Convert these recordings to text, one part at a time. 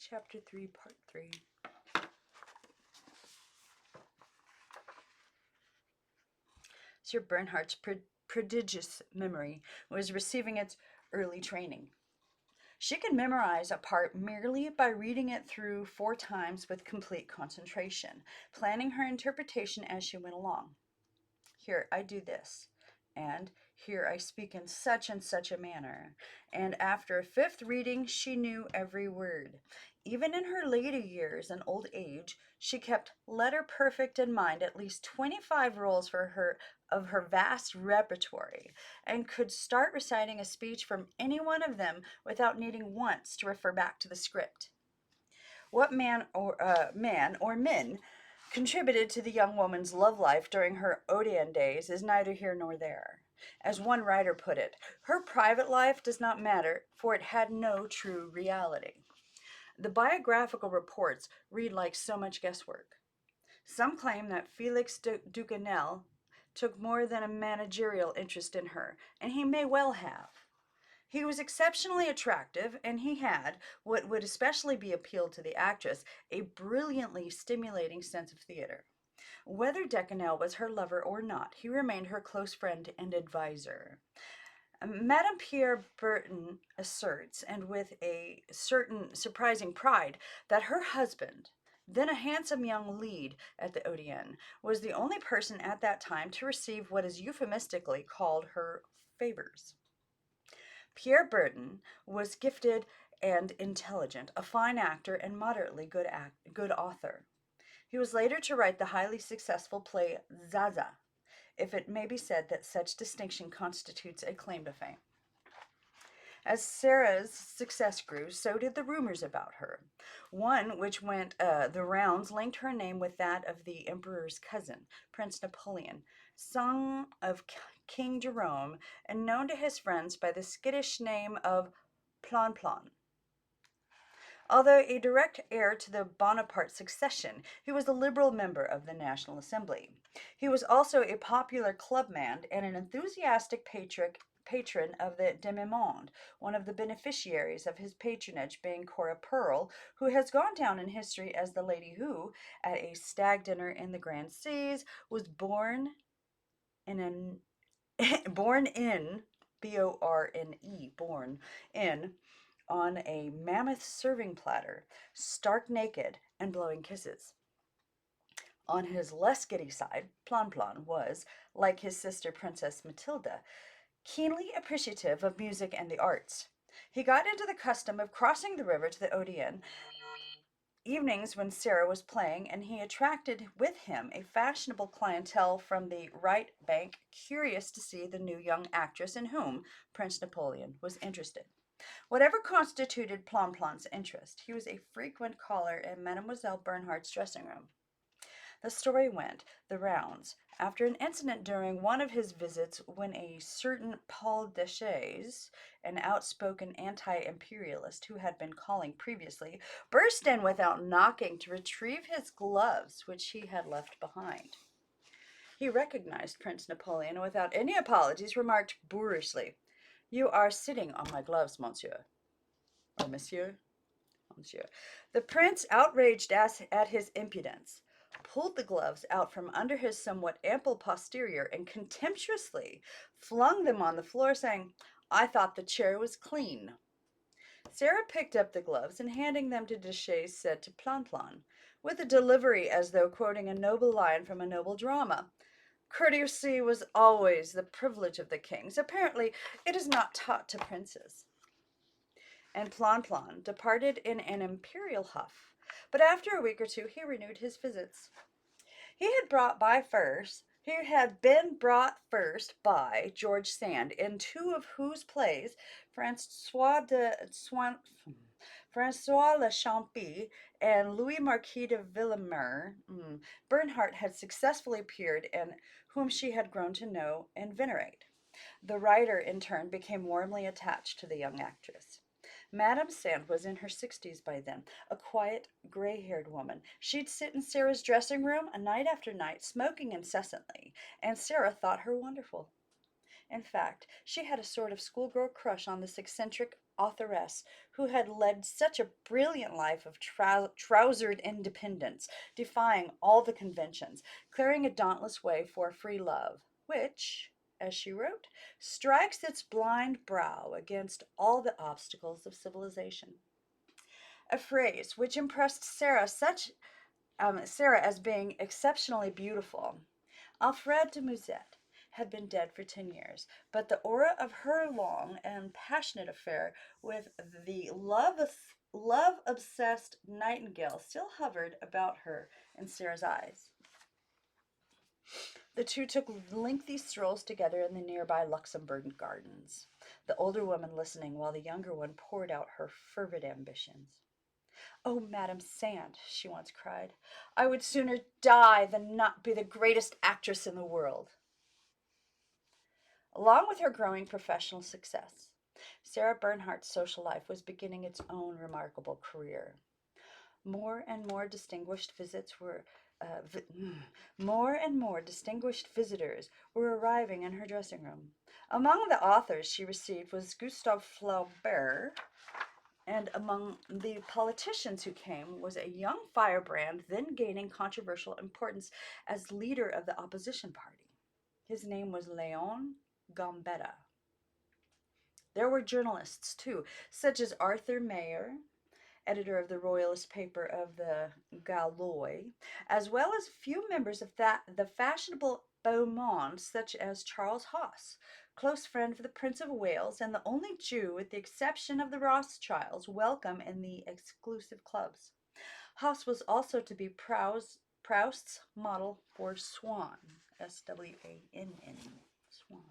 Chapter 3, Part 3. Sir Bernhardt's prodigious memory was receiving its early training. She could memorize a part merely by reading it through 4 times with complete concentration, planning her interpretation as she went along. Here, I do this, and here I speak in such and such a manner. And after a 5th reading, she knew every word. Even in her later years and old age, she kept letter perfect in mind at least 25 roles for her of her vast repertory, and could start reciting a speech from any one of them without needing once to refer back to the script. What man or men contributed to the young woman's love life during her Odeon days is neither here nor there. As one writer put it, her private life does not matter, for it had no true reality. The biographical reports read like so much guesswork. Some claim that Felix Ducanel took more than a managerial interest in her, and he may well have. He was exceptionally attractive, and he had, what would especially be appealed to the actress, a brilliantly stimulating sense of theater. Whether Decanel was her lover or not, he remained her close friend and adviser. Madame Pierre Burton asserts, and with a certain surprising pride, that her husband, then a handsome young lead at the Odeon, was the only person at that time to receive what is euphemistically called her favors. Pierre Burton was gifted and intelligent, a fine actor, and moderately good author. He was later to write the highly successful play Zaza, if it may be said that such distinction constitutes a claim to fame. As Sarah's success grew, so did the rumors about her. One which went the rounds linked her name with that of the emperor's cousin, Prince Napoleon, son of King Jerome, and known to his friends by the skittish name of Plan Plan. Although a direct heir to the Bonaparte succession, he was a liberal member of the National Assembly. He was also a popular clubman and an enthusiastic patron of the demi-monde, one of the beneficiaries of his patronage being Cora Pearl, who has gone down in history as the lady who, at a stag dinner in the Grand Seas, was born in born in B-O-R-N-E, born in on a mammoth serving platter, stark naked and blowing kisses. On his less giddy side, Plan Plan was, like his sister Princess Matilda, keenly appreciative of music and the arts. He got into the custom of crossing the river to the Odeon evenings when Sarah was playing, and he attracted with him a fashionable clientele from the right bank, curious to see the new young actress in whom Prince Napoleon was interested. Whatever constituted Plan Plan's interest, he was a frequent caller in Mademoiselle Bernhardt's dressing room. The story went the rounds after an incident during one of his visits when a certain Paul Deschaze, an outspoken anti-imperialist who had been calling previously, burst in without knocking to retrieve his gloves, which he had left behind. He recognized Prince Napoleon and without any apologies remarked boorishly, "You are sitting on my gloves, monsieur." Or monsieur? Monsieur. The prince, outraged at his impudence, pulled the gloves out from under his somewhat ample posterior and contemptuously flung them on the floor, saying, "I thought the chair was clean." Sarah picked up the gloves and handing them to Deschaze said to Plan Plan, with a delivery as though quoting a noble line from a noble drama, "Courtesy was always the privilege of the kings. Apparently it is not taught to princes." And Plan Plan departed in an imperial huff, but after a week or two he renewed his visits. He had been brought first by George Sand, in 2 of whose plays, Francois Le Champy and Louis Marquis de Villemur, Bernhardt had successfully appeared, and whom she had grown to know and venerate. The writer, in turn, became warmly attached to the young actress. Madame Sand was in her 60s by then, a quiet, gray-haired woman. She'd sit in Sarah's dressing room night after night, smoking incessantly, and Sarah thought her wonderful. In fact, she had a sort of schoolgirl crush on this eccentric authoress who had led such a brilliant life of trousered independence, defying all the conventions, clearing a dauntless way for free love, which, as she wrote, strikes its blind brow against all the obstacles of civilization. A phrase which impressed Sarah as being exceptionally beautiful. Alfred de Musset had been dead for 10 years, but the aura of her long and passionate affair with the love obsessed Nightingale still hovered about her in Sarah's eyes. The two took lengthy strolls together in the nearby Luxembourg gardens, the older woman listening while the younger one poured out her fervid ambitions. "Oh, Madame Sand," she once cried, "I would sooner die than not be the greatest actress in the world." Along with her growing professional success, Sarah Bernhardt's social life was beginning its own remarkable career. More and more distinguished visits were uh, vi- more and more distinguished visitors were arriving in her dressing room. Among the authors she received was Gustave Flaubert, and among the politicians who came was a young firebrand then gaining controversial importance as leader of the opposition party. His name was Leon Gambetta. There were journalists, too, such as Arthur Mayer, editor of the royalist paper of the Gaulois, as well as few members of the fashionable beau monde, such as Charles Haas, close friend of the Prince of Wales and the only Jew, with the exception of the Rothschilds, welcome in the exclusive clubs. Haas was also to be Proust's model for Swann, Swann. Swann.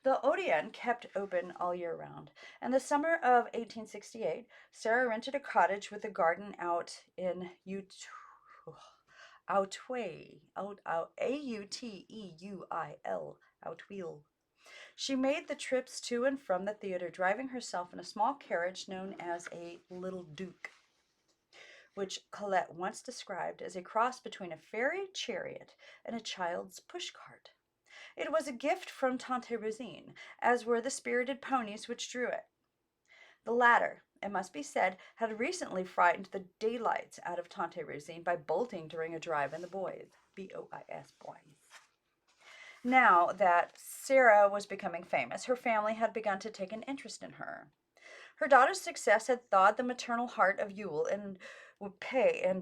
The Odeon kept open all year round. In the summer of 1868, Sarah rented a cottage with a garden out in Auteuil. Outwheel. She made the trips to and from the theater, driving herself in a small carriage known as a little duke, which Colette once described as a cross between a fairy chariot and a child's pushcart. It was a gift from Tante Rosine, as were the spirited ponies which drew it. The latter, it must be said, had recently frightened the daylights out of Tante Rosine by bolting during a drive in the boys. Bois, boys. Now that Sarah was becoming famous, her family had begun to take an interest in her. Her daughter's success had thawed the maternal heart of Yule and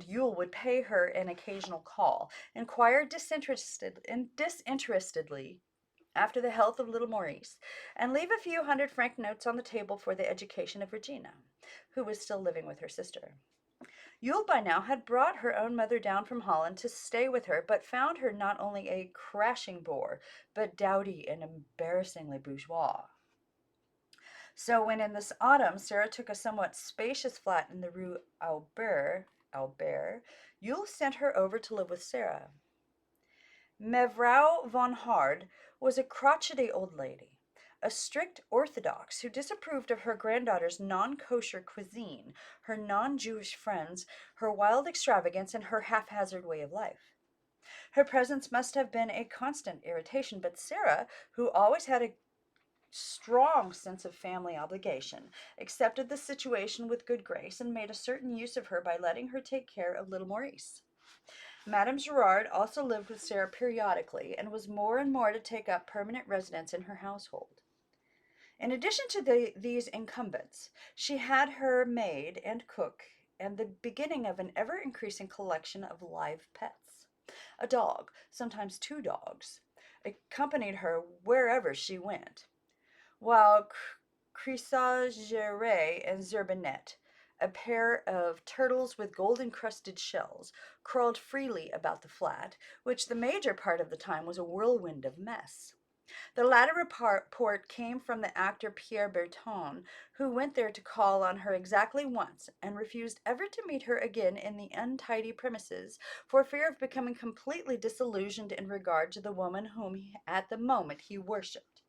Yule would pay her an occasional call, inquire disinterestedly after the health of little Maurice, and leave a few 100-franc notes on the table for the education of Regina, who was still living with her sister. Yule by now had brought her own mother down from Holland to stay with her, but found her not only a crashing bore, but dowdy and embarrassingly bourgeois. So when in this autumn Sarah took a somewhat spacious flat in the Rue Albert, Yule sent her over to live with Sarah. Mevrouw von Hard was a crotchety old lady, a strict orthodox who disapproved of her granddaughter's non-kosher cuisine, her non-Jewish friends, her wild extravagance, and her haphazard way of life. Her presence must have been a constant irritation, but Sarah, who always had a strong sense of family obligation, accepted the situation with good grace and made a certain use of her by letting her take care of little Maurice. Madame Gerard also lived with Sarah periodically and was more and more to take up permanent residence in her household. In addition to these incumbents, she had her maid and cook and the beginning of an ever increasing collection of live pets. A dog, sometimes two dogs, accompanied her wherever she went, while Chrysogere and Zerbinet, a pair of turtles with gold-encrusted shells, crawled freely about the flat, which the major part of the time was a whirlwind of mess. The latter report came from the actor Pierre Berton, who went there to call on her exactly once and refused ever to meet her again in the untidy premises for fear of becoming completely disillusioned in regard to the woman whom at the moment he worshipped.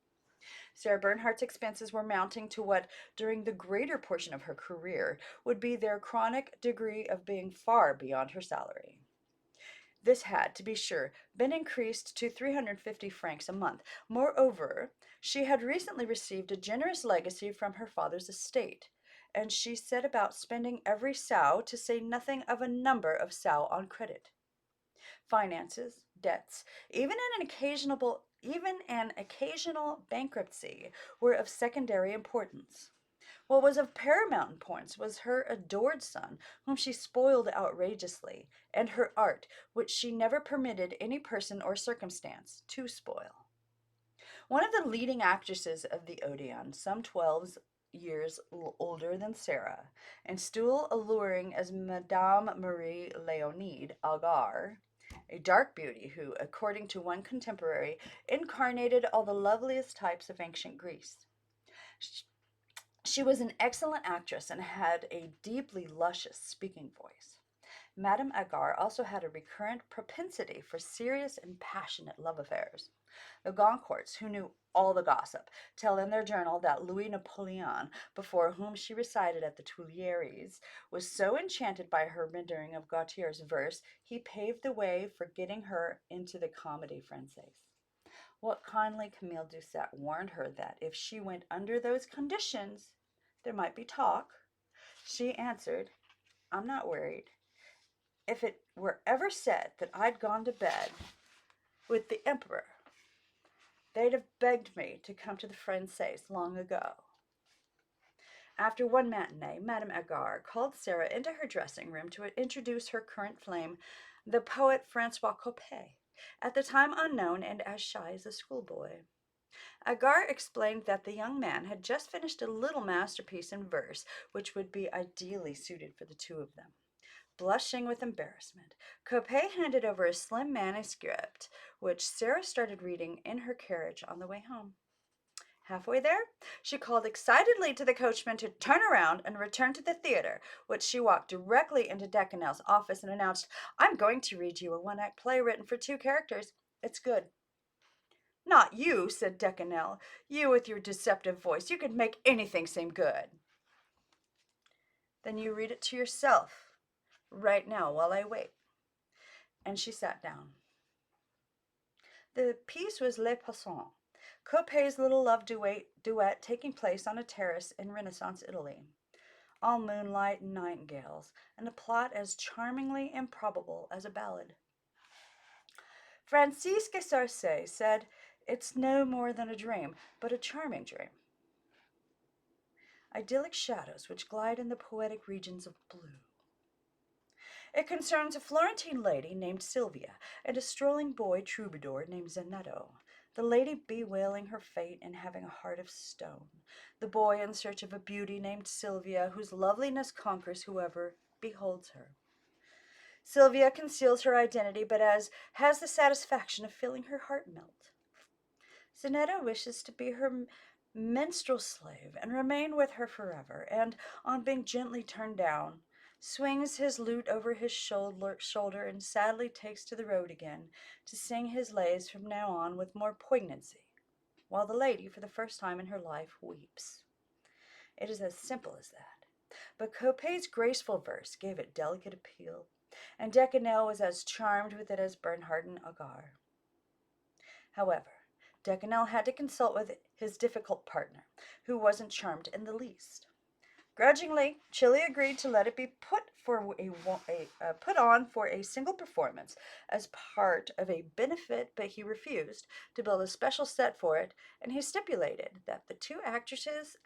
Sarah Bernhardt's expenses were mounting to what, during the greater portion of her career, would be their chronic degree of being far beyond her salary. This had, to be sure, been increased to 350 francs a month. Moreover, she had recently received a generous legacy from her father's estate, and she set about spending every sou, to say nothing of a number of sous on credit. Finances, debts, even an occasional bankruptcy were of secondary importance. What was of paramount importance was her adored son, whom she spoiled outrageously, and her art, which she never permitted any person or circumstance to spoil. One of the leading actresses of the Odeon, some 12 years older than Sarah, and still alluring as Madame Marie Leonide Agar, a dark beauty who, according to one contemporary, incarnated all the loveliest types of ancient Greece. She was an excellent actress and had a deeply luscious speaking voice. Madame Agar also had a recurrent propensity for serious and passionate love affairs. The Goncourts, who knew all the gossip, tell in their journal that Louis Napoleon, before whom she resided at the Tuileries, was so enchanted by her rendering of Gautier's verse, he paved the way for getting her into the Comédie Française. What kindly Camille Doucet warned her that if she went under those conditions, there might be talk. She answered, I'm not worried. If it were ever said that I'd gone to bed with the emperor, they'd have begged me to come to the Française long ago. After one matinee, Madame Agar called Sarah into her dressing room to introduce her current flame, the poet Francois Coppée, at the time unknown and as shy as a schoolboy. Agar explained that the young man had just finished a little masterpiece in verse which would be ideally suited for the two of them. Blushing with embarrassment, Coppée handed over a slim manuscript which Sarah started reading in her carriage on the way home. Halfway there, she called excitedly to the coachman to turn around and return to the theater, which she walked directly into Decanel's office and announced, I'm going to read you a one-act play written for two characters. It's good. Not you, said Decanel. You with your deceptive voice. You could make anything seem good. Then you read it to yourself, right now, while I wait. And she sat down. The piece was Les Passants, Coppée's little love duet taking place on a terrace in Renaissance Italy. All moonlight and nightingales, and a plot as charmingly improbable as a ballad. Francisque Sarcey said, it's no more than a dream, but a charming dream. Idyllic shadows which glide in the poetic regions of blue. It concerns a Florentine lady named Sylvia and a strolling boy troubadour named Zenetto, the lady bewailing her fate and having a heart of stone, the boy in search of a beauty named Sylvia whose loveliness conquers whoever beholds her. Sylvia conceals her identity, but has the satisfaction of feeling her heart melt. Zenetto wishes to be her minstrel slave and remain with her forever, and, on being gently turned down, swings his lute over his shoulder and sadly takes to the road again to sing his lays from now on with more poignancy, while the lady, for the first time in her life, weeps. It is as simple as that. But Coppée's graceful verse gave it delicate appeal, and Decanel was as charmed with it as Bernhard and Agar. However, Decanel had to consult with his difficult partner, who wasn't charmed in the least. Grudgingly, Chili agreed to let it be put on for a single performance as part of a benefit, but he refused to build a special set for it, and he stipulated that the two actresses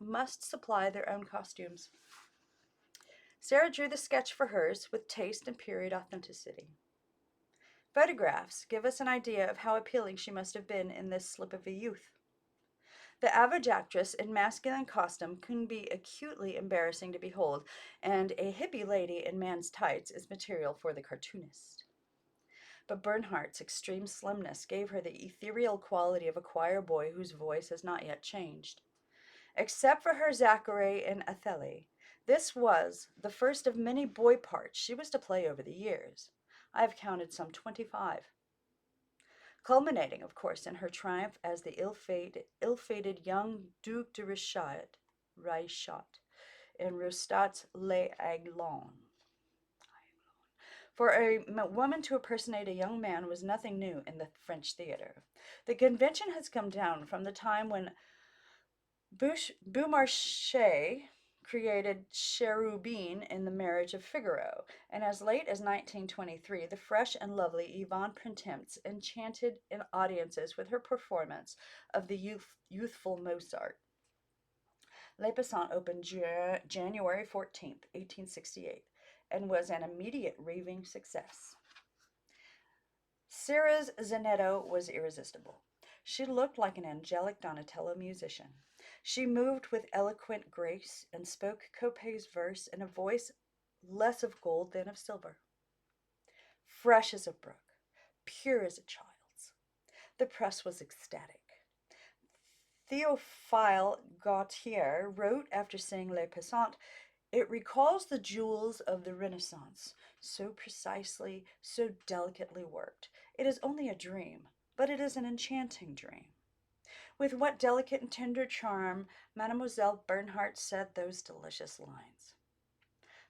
must supply their own costumes. Sarah drew the sketch for hers with taste and period authenticity. Photographs give us an idea of how appealing she must have been in this slip of a youth. The average actress in masculine costume can be acutely embarrassing to behold, and a hippie lady in man's tights is material for the cartoonist. But Bernhardt's extreme slimness gave her the ethereal quality of a choir boy whose voice has not yet changed. Except for her Zachary and Athalie, this was the first of many boy parts she was to play over the years. I have counted some 25. Culminating, of course, in her triumph as the ill-fated young Duc de Reichat in Rustad's Les Aiglons. For a woman to impersonate a young man was nothing new in the French theater. The convention has come down from the time when Beaumarchais created Cherubine in The Marriage of Figaro, and as late as 1923, the fresh and lovely Yvonne Printemps enchanted in audiences with her performance of the youthful Mozart. Les Passants opened January 14th, 1868, and was an immediate raving success. Sarah's Zanetto was irresistible. She looked like an angelic Donatello musician. She moved with eloquent grace and spoke Coppé's verse in a voice less of gold than of silver. Fresh as a brook, pure as a child's. The press was ecstatic. Théophile Gautier wrote after seeing Les Passants, "It recalls the jewels of the Renaissance, so precisely, so delicately worked. It is only a dream, but it is an enchanting dream." With what delicate and tender charm Mademoiselle Bernhardt said those delicious lines.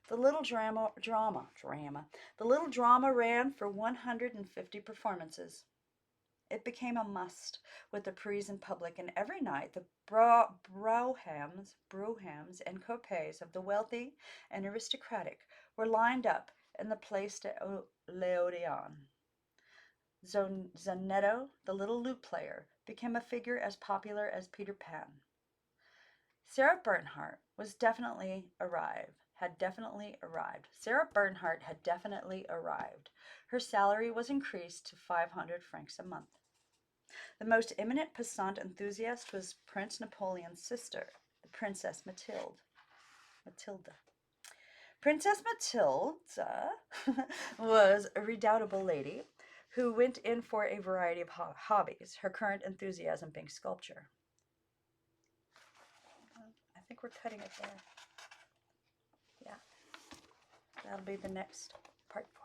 The little drama ran for 150 performances. It became a must with the Parisian public, and every night the broughams and coupés of the wealthy and aristocratic were lined up in the Place de l'Odéon. Zanetto, the little lute player, became a figure as popular as Peter Pan. Sarah Bernhardt had definitely arrived. Sarah Bernhardt had definitely arrived. Her salary was increased to 500 francs a month. The most eminent passant enthusiast was Prince Napoleon's sister, the Princess Matilda. Princess Matilda was a redoubtable lady who went in for a variety of hobbies, her current enthusiasm being sculpture. I think we're cutting it there. Yeah, that'll be the next part 4.